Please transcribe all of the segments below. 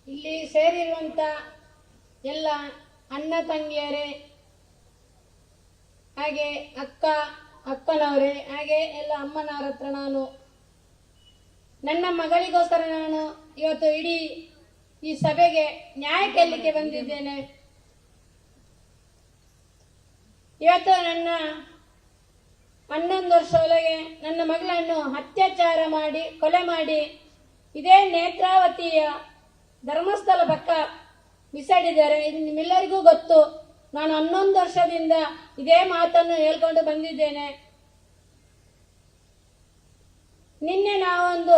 ಇಲ್ಲಿ ಸೇರಿರುವಂತ ಎಲ್ಲ ಅಣ್ಣ ತಂಗಿಯರೇ, ಹಾಗೆ ಅಕ್ಕನವರೇ, ಹಾಗೆ ಎಲ್ಲ ಅಮ್ಮನವರ ಹತ್ರ ನಾನು ನನ್ನ ಮಗಳಿಗೋಸ್ಕರ ನಾನು ಇವತ್ತು ಇಡೀ ಈ ಸಭೆಗೆ ನ್ಯಾಯ ಕೇಳಲಿಕ್ಕೆ ಬಂದಿದ್ದೇನೆ. ಇವತ್ತು ನನ್ನ 11 ವರ್ಷ ಒಳಗೆ ನನ್ನ ಮಗಳನ್ನು ಅತ್ಯಾಚಾರ ಮಾಡಿ ಕೊಲೆ ಮಾಡಿ ಇದೇ ನೇತ್ರಾವತಿಯ ಧರ್ಮಸ್ಥಳ ಪಕ್ಕ ಬಿಸಾಡಿದ್ದಾರೆ. ಇದು ನಿಮ್ಮೆಲ್ಲರಿಗೂ ಗೊತ್ತು. ನಾನು 11 ವರ್ಷದಿಂದ ಇದೇ ಮಾತನ್ನು ಹೇಳ್ಕೊಂಡು ಬಂದಿದ್ದೇನೆ. ನಿನ್ನೆ ನಾವೊಂದು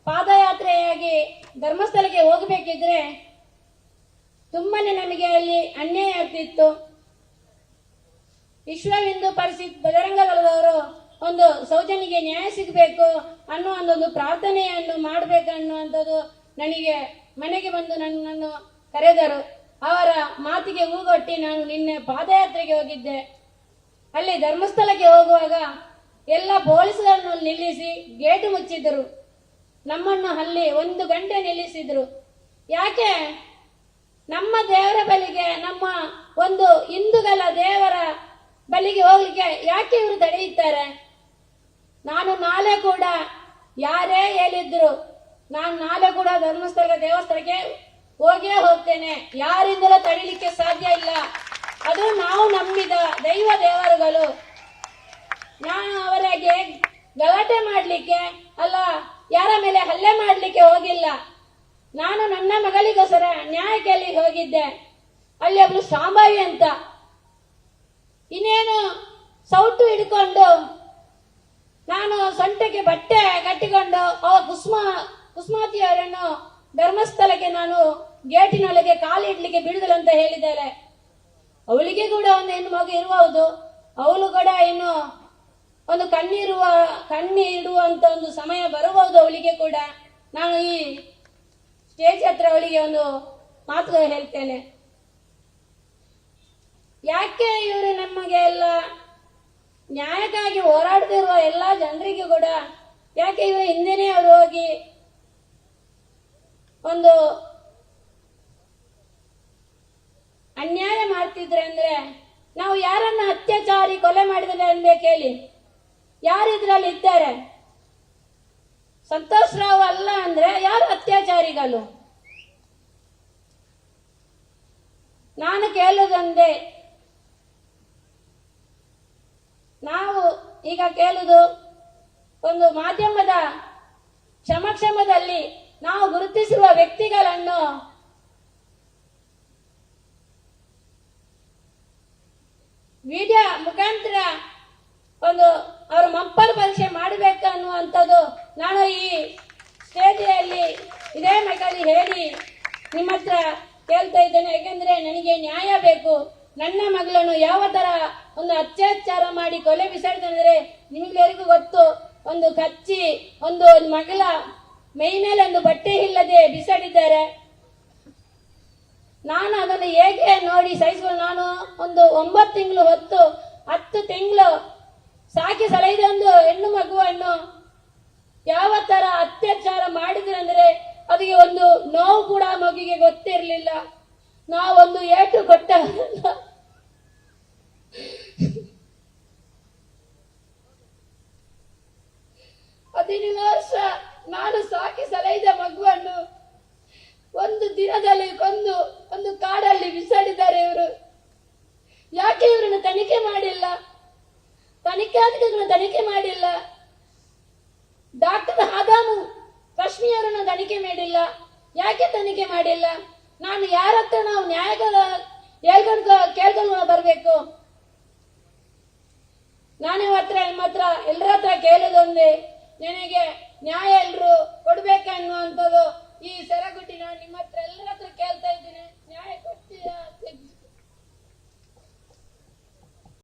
ಪಾದಯಾತ್ರೆಯಾಗಿ ಧರ್ಮಸ್ಥಳಕ್ಕೆ ಹೋಗಬೇಕಿದ್ರೆ ತುಂಬಾನೇ ನಮಗೆ ಅಲ್ಲಿ ಅನ್ಯಾಯ ಆಗ್ತಿತ್ತು. ವಿಶ್ವ ಹಿಂದೂ ಪರಿಷತ್ ಬಜರಂಗ ದಳದವರು ಒಂದು ಸೌಜನ್ಯಗೆ ನ್ಯಾಯ ಸಿಗಬೇಕು ಅನ್ನೋ ಒಂದು ಪ್ರಾರ್ಥನೆಯನ್ನು ಮಾಡಬೇಕನ್ನುವಂಥದ್ದು ನನಗೆ ಮನೆಗೆ ಬಂದು ನನ್ನನ್ನು ಕರೆದರು. ಅವರ ಮಾತಿಗೆ ಹೂಗೊಟ್ಟಿ ನಾನು ನಿನ್ನೆ ಪಾದಯಾತ್ರೆಗೆ ಹೋಗಿದ್ದೆ. ಅಲ್ಲಿ ಧರ್ಮಸ್ಥಳಕ್ಕೆ ಹೋಗುವಾಗ ಎಲ್ಲ ಪೊಲೀಸರನ್ನು ನಿಲ್ಲಿಸಿ ಗೇಟು ಮುಚ್ಚಿದ್ರು. ನಮ್ಮನ್ನು ಅಲ್ಲಿ 1 ಗಂಟೆ ನಿಲ್ಲಿಸಿದ್ರು. ಯಾಕೆ? ನಮ್ಮ ದೇವರ ಬಳಿಗೆ, ನಮ್ಮ ಒಂದು ಹಿಂದೂಗಳ ದೇವರ ಬಳಿಗೆ ಹೋಗ್ಲಿಕ್ಕೆ ಯಾಕೆ ಇವರು ತಡೆಯುತ್ತಾರೆ? ನಾನು ನಾಳೆ ಕೂಡ ಯಾರೇ ಹೇಳಿದ್ರು ನಾನು ನಾಳೆ ಕೂಡ ಧರ್ಮಸ್ಥಳ ದೇವಸ್ಥಾನಕ್ಕೆ ಹೋಗೇ ಹೋಗ್ತೇನೆ. ಯಾರಿಂದಲೂ ತಡಿಲಿಕ್ಕೆ ಸಾಧ್ಯ ಇಲ್ಲ. ಅದು ನಾವು ನಂಬಿದ ದೈವ ದೇವರುಗಳು. ನಾನು ಅವರಿಗೆ ಗಲಾಟೆ ಮಾಡಲಿಕ್ಕೆ ಅಲ್ಲ, ಯಾರ ಮೇಲೆ ಹಲ್ಲೆ ಮಾಡಲಿಕ್ಕೆ ಹೋಗಿಲ್ಲ. ನಾನು ನನ್ನ ಮಗಳಿಗೋಸ್ಕರ ನ್ಯಾಯ ಕೇಳಿ ಹೋಗಿದ್ದೆ. ಅಲ್ಲಿ ಒಬ್ಳು ಶಾಂಭವಿ ಅಂತ ಇನ್ನೇನು ಸೌಟು ಹಿಡ್ಕೊಂಡು ನಾನು ಸೊಂಟಕ್ಕೆ ಬಟ್ಟೆ ಕಟ್ಟಿಕೊಂಡು ಕುಸುಮಾತಿಯವರನ್ನು ಧರ್ಮಸ್ಥಳಕ್ಕೆ ನಾನು ಗೇಟಿನೊಳಗೆ ಕಾಲಿಡ್ಲಿಕ್ಕೆ ಬಿಡುದಿಲ್ಲ ಅಂತ ಹೇಳಿದ್ದಾರೆ. ಅವಳಿಗೆ ಕೂಡ ಒಂದು ಹೆಣ್ಣು ಮಗು ಇರಬಹುದು. ಅವಳು ಕೂಡ ಇನ್ನು ಒಂದು ಕಣ್ಣಿಡುವಂತ ಒಂದು ಸಮಯ ಬರಬಹುದು ಅವಳಿಗೆ ಕೂಡ. ನಾನು ಈ ಸ್ಟೇಜ್ ಹತ್ರ ಅವಳಿಗೆ ಒಂದು ಮಾತು ಹೇಳ್ತೇನೆ. ಯಾಕೆ ಇವರು ನಮಗೆ ಎಲ್ಲ ನ್ಯಾಯಕ್ಕಾಗಿ ಹೋರಾಡ್ತಿರುವ ಎಲ್ಲ ಜನರಿಗೂ ಕೂಡ ಯಾಕೆ ಇವರು ಹಿಂದೆನೇ ಅವರು ಹೋಗಿ ಒಂದು ಅನ್ಯಾಯ ಮಾಡ್ತಿದ್ರೆ ಅಂದ್ರೆ, ನಾವು ಯಾರನ್ನ ಅತ್ಯಾಚಾರಿ ಕೊಲೆ ಮಾಡಿದ್ರೆ ಅನ್ಬೇಕು ಹೇಳಿ? ಯಾರು ಇದ್ರಲ್ಲಿ ಇದ್ದಾರೆ? ಸಂತೋಷ್ ರಾವ್ ಅಲ್ಲ ಅಂದ್ರೆ ಯಾರು ಅತ್ಯಾಚಾರಿಗಳು? ನಾನು ಕೇಳುವುದಂದೆ, ನಾವು ಈಗ ಕೇಳುವುದು ಒಂದು ಮಾಧ್ಯಮದ ಸಮಕ್ಷಮದಲ್ಲಿ ನಾವು ಗುರುತಿಸಿರುವ ವ್ಯಕ್ತಿಗಳನ್ನು ವಿಡಿಯೋ ಮುಖಾಂತರ ಒಂದು ಅವರ ಮಂಪರ್ ಪರೀಕ್ಷೆ ಮಾಡಬೇಕು ಅನ್ನುವಂಥದ್ದು ನಾನು ಈ ಸ್ಟೇಜಿನಲ್ಲಿ ಇದೇ ಮೈಕಲ್ಲಿ ಹೇಳಿ ನಿಮ್ಮ ಹತ್ರ ಕೇಳ್ತಾ ಇದ್ದೇನೆ. ಯಾಕೆಂದ್ರೆ ನನಗೆ ನ್ಯಾಯ ಬೇಕು. ನನ್ನ ಮಗಳನ್ನು ಯಾವ ತರ ಒಂದು ಅತ್ಯಾಚಾರ ಮಾಡಿ ಕೊಲೆ ಬಿಸಾಡಿದ್ರೆ ನಿಮಗೆಲ್ಲರಿಗೂ ಗೊತ್ತು. ಒಂದು ಕಚ್ಚಿ ಒಂದು ಮಗಳ ಮೈ ಮೇಲೆ ಒಂದು ಬಟ್ಟೆ ಇಲ್ಲದೆ ಬಿಸಾಡಿದ್ದಾರೆ. ನಾನು ಅದನ್ನು ಹೇಗೆ ನೋಡಿ ಸಹಿಸಿಕೊಂಡು ನಾನು ಒಂದು 9 ತಿಂಗಳು ಹೊತ್ತು 10 ತಿಂಗಳು ಸಾಕಿ ಸಲಹಿದ ಒಂದು ಹೆಣ್ಣು ಮಗುವನ್ನು ಯಾವ ತರ ಅತ್ಯಾಚಾರ ಮಾಡಿದ್ರೆ ಅಂದ್ರೆ ಅದಕ್ಕೆ ಒಂದು ನೋವು ಕೂಡ ಮಗುವಿಗೆ ಗೊತ್ತಿರಲಿಲ್ಲ. ನಾವೊಂದು ಏಟು ಕೊಟ್ಟ 17 ವರ್ಷ ನಾನು ಸಾಕಿ ಸಲಹಿದ ಮಗುವನ್ನು ಒಂದು ದಿನದಲ್ಲಿ ಕೊಂದು ಒಂದು ಕಾಡಲ್ಲಿ ಬಿಸಾಡಿದ್ದಾರೆ ಇವರು. ಯಾಕೆ ಇವರನ್ನು ತನಿಖೆ ಮಾಡಿಲ್ಲ? ತನಿಖೆ ಮಾಡಿಲ್ಲ. ಡಾಕ್ಟರ್ ಆದಾಮು ಕಶ್ಮೀರನ್ನು ತನಿಖೆ ಮಾಡಿಲ್ಲ. ಯಾಕೆ ತನಿಖೆ ಮಾಡಿಲ್ಲ? ನಾನು ಯಾರ ಹತ್ರ ನಾವು ನ್ಯಾಯ ಕೇಳ್ಕೊಂಡು ಬರಬೇಕು? ನಾನು ನಿಮ್ಮ ಹತ್ರ ಎಲ್ಲರ ಹತ್ರ ಕೇಳೋದೊಂದೇ, ನನಗೆ ನ್ಯಾಯ ಎಲ್ಲರೂ ಕೊಡ್ಬೇಕನ್ನುವಂಥದ್ದು ಈ ಸೆರಗುಟ್ಟಿ ನಾನು ನಿಮ್ಮ ಹತ್ರ ಎಲ್ಲರ ಹತ್ರ ಕೇಳ್ತಾ ಇದ್ದೀನಿ. ನ್ಯಾಯ ಕೊಡ್ತೀರಾ?